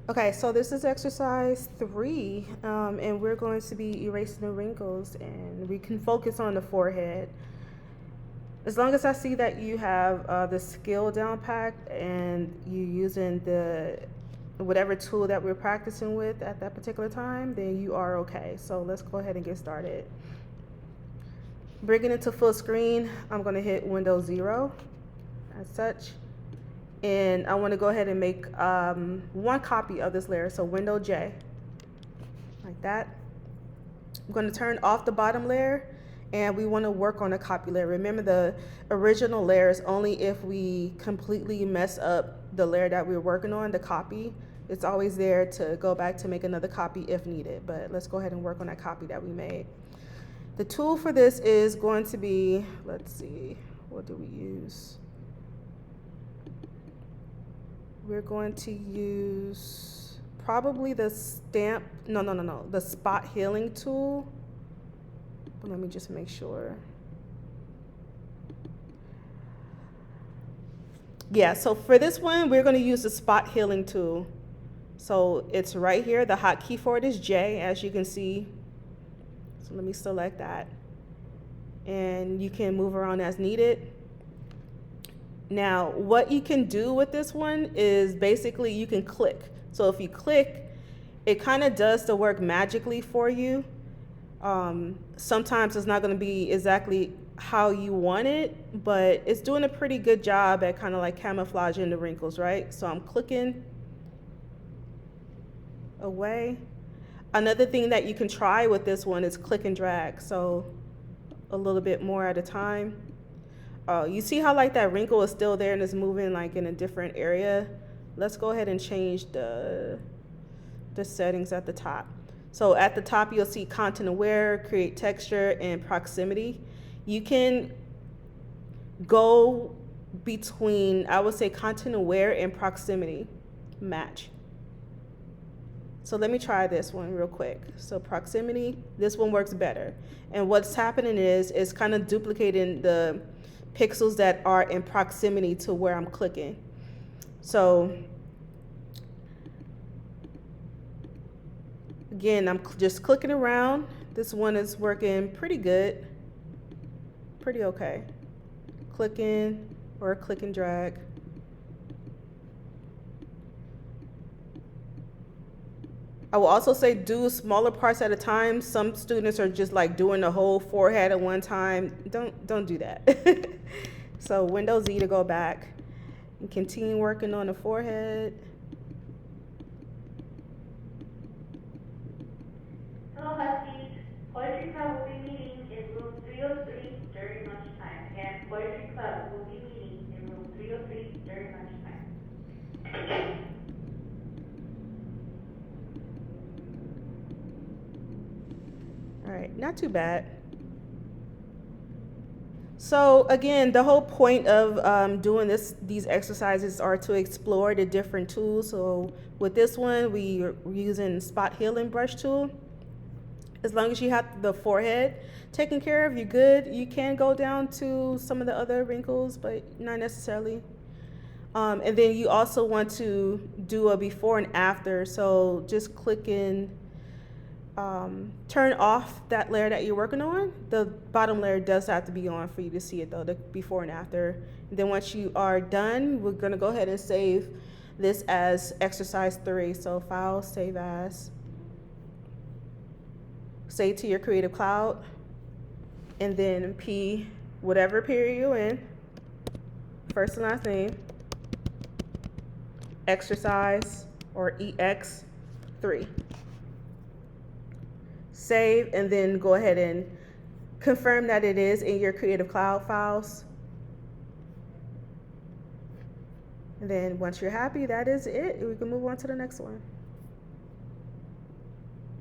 Okay, so this is exercise 3, and we're going to be erasing the wrinkles, and we can focus on the forehead. As long as I see that you have the skill down packed and you using the whatever tool that we're practicing with at that particular time, then you are okay. So let's go ahead and get started. Bringing it to full screen, I'm going to hit Windows 0 as such. And I want to go ahead and make one copy of this layer. So Window J, like that. I'm going to turn off the bottom layer, and we want to work on a copy layer. Remember, the original layer is only if we completely mess up the layer that we're working on, the copy. It's always there to go back to make another copy if needed. But let's go ahead and work on that copy that we made. The tool for this is going to be, let's see, what do we use? We're going to use probably the the spot healing tool. But let me just make sure. Yeah, so for this one, we're going to use the spot healing tool. So it's right here. The hotkey for it is J, as you can see. So let me select that. And you can move around as needed. Now, what you can do with this one is basically you can click. So if you click, it kind of does the work magically for you. Sometimes it's not going to be exactly how you want it, but it's doing a pretty good job at kind of like camouflaging the wrinkles, right? So I'm clicking away. Another thing that you can try with this one is click and drag. So a little bit more at a time. You see how like that wrinkle is still there and it's moving like in a different area? Let's go ahead and change the settings at the top. So at the top, you'll see content aware, create texture, and proximity. You can go between, I would say, content aware and proximity match. So let me try this one real quick. So proximity, this one works better. And what's happening is it's kind of duplicating the pixels that are in proximity to where I'm clicking. So again, I'm just clicking around. This one is working pretty good, pretty okay. Clicking or click and drag. I will also say do smaller parts at a time. Some students are just like doing the whole forehead at one time. Don't do that. So Windows Z to go back and continue working on the forehead. Hello, Huskies. Poetry Club will be meeting in room 303 during lunchtime. Again, Poetry Club will be meeting in room 303 during lunchtime. All right, not too bad. So again, the whole point of doing these exercises are to explore the different tools. So with this one, we're using spot healing brush tool. As long as you have the forehead taken care of, you're good. You can go down to some of the other wrinkles, but not necessarily. And then you also want to do a before and after. So just click in. Turn off that layer that you're working on. The bottom layer does have to be on for you to see it though, the before and after. And then once you are done, we're gonna go ahead and save this as exercise 3. So file, save as, save to your Creative Cloud, and then P, whatever period you're in, first and last name, exercise or EX3. Save, and then go ahead and confirm that it is in your Creative Cloud files. And then once you're happy, that is it. We can move on to the next one.